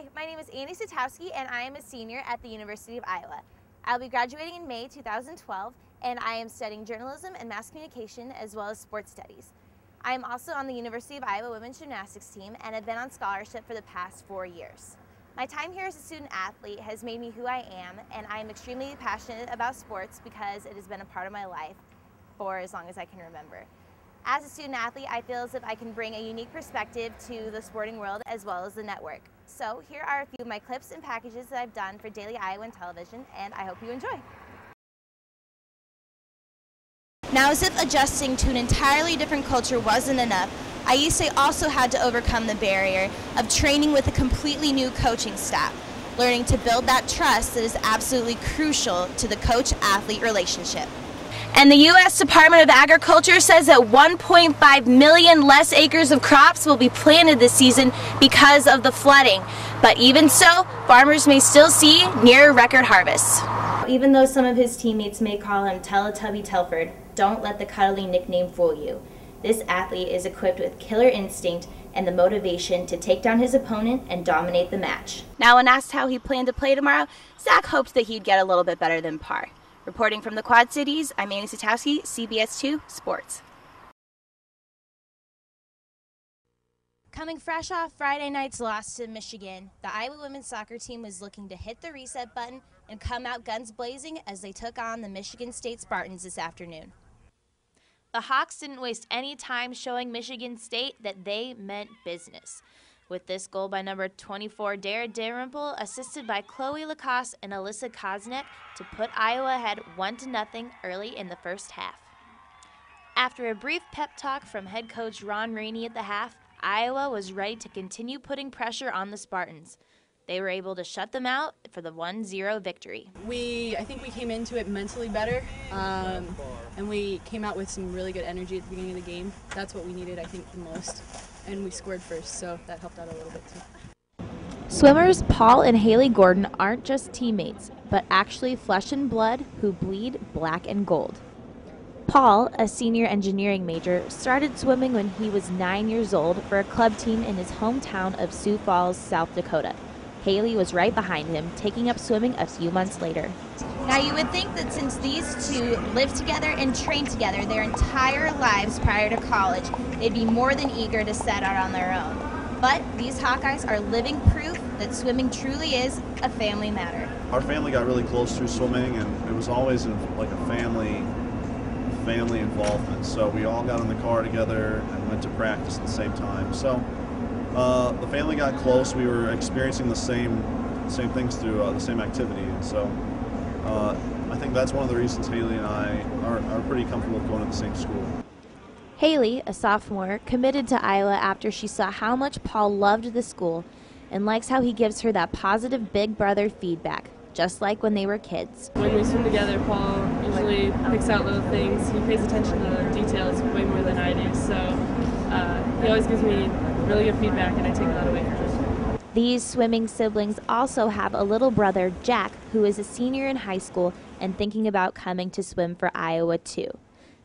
Hi, my name is Annie Satowski and I am a senior at the University of Iowa. I'll be graduating in May 2012 and I am studying journalism and mass communication as well as sports studies. I am also on the University of Iowa women's gymnastics team and have been on scholarship for the past 4 years. My time here as a student athlete has made me who I am, and I am extremely passionate about sports because it has been a part of my life for as long as I can remember. As a student athlete, I feel as if I can bring a unique perspective to the sporting world as well as the network. So here are a few of my clips and packages that I've done for Daily Iowan Television, and I hope you enjoy. Now, as if adjusting to an entirely different culture wasn't enough, Aise also had to overcome the barrier of training with a completely new coaching staff, learning to build that trust that is absolutely crucial to the coach-athlete relationship. And the U.S. Department of Agriculture says that 1.5 million less acres of crops will be planted this season because of the flooding. But even so, farmers may still see near record harvests. Even though some of his teammates may call him Teletubby Telford, don't let the cuddly nickname fool you. This athlete is equipped with killer instinct and the motivation to take down his opponent and dominate the match. Now, when asked how he planned to play tomorrow, Zach hoped that he'd get a little bit better than par. Reporting from the Quad Cities, I'm Annie Satowski, CBS 2 Sports. Coming fresh off Friday night's loss to Michigan, the Iowa women's soccer team was looking to hit the reset button and come out guns blazing as they took on the Michigan State Spartans this afternoon. The Hawks didn't waste any time showing Michigan State that they meant business, with this goal by number 24 Dara Dalrymple, assisted by Chloe Lacoste and Alyssa Kosnick, to put Iowa ahead 1-0 early in the first half. After a brief pep talk from head coach Ron Rainey at the half, Iowa was ready to continue putting pressure on the Spartans. They were able to shut them out for the 1-0 victory. I think we came into it mentally better, and we came out with some really good energy at the beginning of the game. That's what we needed, I think, the most. And we scored first, so that helped out a little bit too. Swimmers Paul and Haley Gordon aren't just teammates, but actually flesh and blood who bleed black and gold. Paul, a senior engineering major, started swimming when he was 9 years old for a club team in his hometown of Sioux Falls, South Dakota. Haley was right behind him, taking up swimming a few months later. Now, you would think that since these two lived together and trained together their entire lives prior to college, they'd be more than eager to set out on their own. But these Hawkeyes are living proof that swimming truly is a family matter. Our family got really close through swimming, and it was always like a family involvement. So we all got in the car together and went to practice at the same time. So the family got close. We were experiencing the same things through the same activity, and so I think that's one of the reasons Haley and I are pretty comfortable going to the same school. Haley, a sophomore, committed to Iowa after she saw how much Paul loved the school and likes how he gives her that positive big brother feedback, just like when they were kids. When we swim together, Paul usually picks out little things. He pays attention to the details way more than I do, so he always gives me really good feedback, and I take a lot away from him. These swimming siblings also have a little brother, Jack, who is a senior in high school and thinking about coming to swim for Iowa too.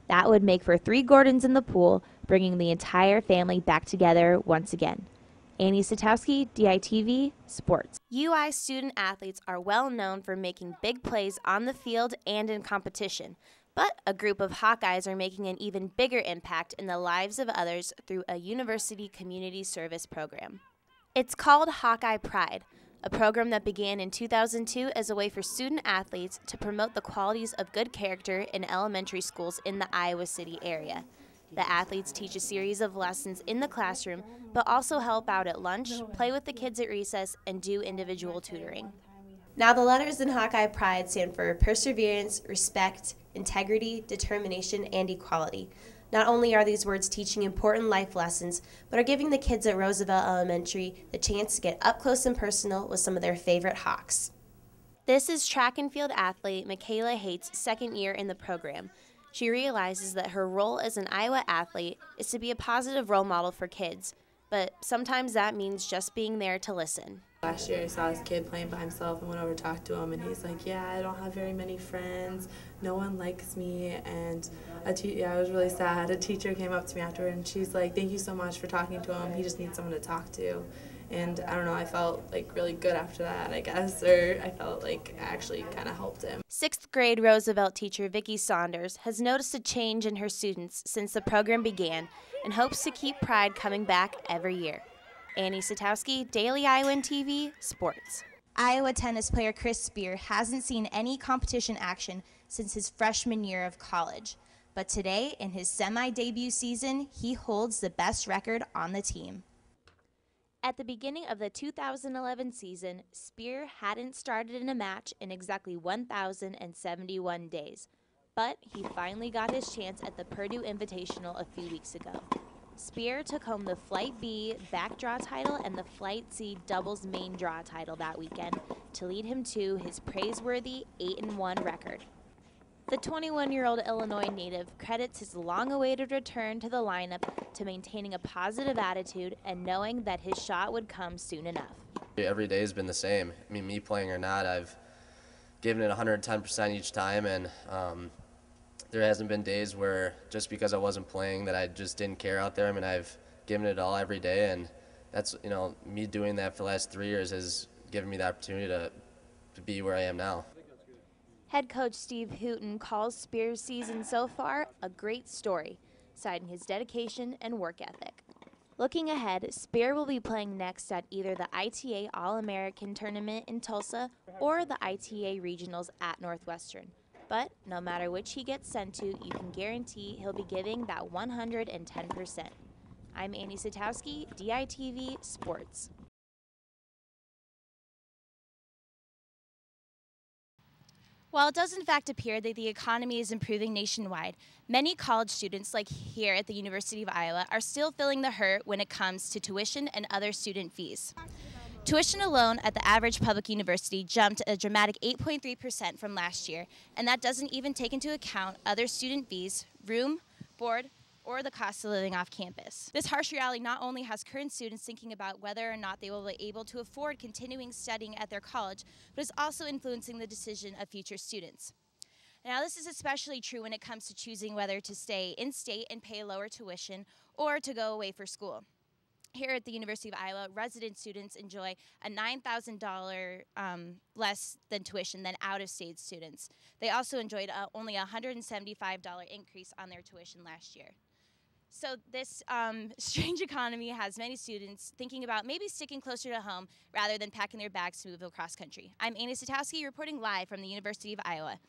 That would make for 3 Gordons in the pool, bringing the entire family back together once again. Annie Satowski, DITV Sports. UI student athletes are well known for making big plays on the field and in competition, but a group of Hawkeyes are making an even bigger impact in the lives of others through a university community service program. It's called Hawkeye Pride, a program that began in 2002 as a way for student athletes to promote the qualities of good character in elementary schools in the Iowa City area. The athletes teach a series of lessons in the classroom, but also help out at lunch, play with the kids at recess, and do individual tutoring. Now, the letters in Hawkeye Pride stand for perseverance, respect, integrity, determination, and equality. Not only are these words teaching important life lessons, but are giving the kids at Roosevelt Elementary the chance to get up close and personal with some of their favorite Hawks. This is track and field athlete Michaela Hate's second year in the program. She realizes that her role as an Iowa athlete is to be a positive role model for kids, but sometimes that means just being there to listen. Last year I saw this kid playing by himself and went over to talk to him, and he's like, yeah, I don't have very many friends, no one likes me, and I was really sad. A teacher came up to me afterward and she's like, thank you so much for talking to him, he just needs someone to talk to. And I don't know, I felt like really good after that, I guess, or I felt like I actually kind of helped him. 6th grade Roosevelt teacher Vicki Saunders has noticed a change in her students since the program began and hopes to keep pride coming back every year. Annie Satowski, Daily Iowan TV, Sports. Iowa tennis player Chris Spear hasn't seen any competition action since his freshman year of college. But today, in his semi-debut season, he holds the best record on the team. At the beginning of the 2011 season, Spear hadn't started in a match in exactly 1,071 days. But he finally got his chance at the Purdue Invitational a few weeks ago. Spear took home the Flight B back draw title and the Flight C doubles main draw title that weekend to lead him to his praiseworthy 8-1 record. The 21-year-old Illinois native credits his long-awaited return to the lineup to maintaining a positive attitude and knowing that his shot would come soon enough. Every day has been the same. I mean, me playing or not, I've given it 110% each time, and there hasn't been days where just because I wasn't playing that I just didn't care out there. I mean, I've given it all every day, and that's, me doing that for the last 3 years has given me the opportunity to be where I am now. Head coach Steve Hooten calls Spear's season so far a great story, citing his dedication and work ethic. Looking ahead, Spear will be playing next at either the ITA All-American Tournament in Tulsa or the ITA Regionals at Northwestern. But no matter which he gets sent to, you can guarantee he'll be giving that 110%. I'm Annie Satowski, DITV Sports. While it does in fact appear that the economy is improving nationwide, many college students, like here at the University of Iowa, are still feeling the hurt when it comes to tuition and other student fees. Tuition alone at the average public university jumped a dramatic 8.3% from last year, and that doesn't even take into account other student fees, room, board, or the cost of living off campus. This harsh reality not only has current students thinking about whether or not they will be able to afford continuing studying at their college, but is also influencing the decision of future students. Now, this is especially true when it comes to choosing whether to stay in-state and pay lower tuition or to go away for school. Here at the University of Iowa, resident students enjoy a $9,000 less than tuition than out-of-state students. They also enjoyed only a $175 increase on their tuition last year. So this strange economy has many students thinking about maybe sticking closer to home rather than packing their bags to move across country. I'm Annie Satowski reporting live from the University of Iowa.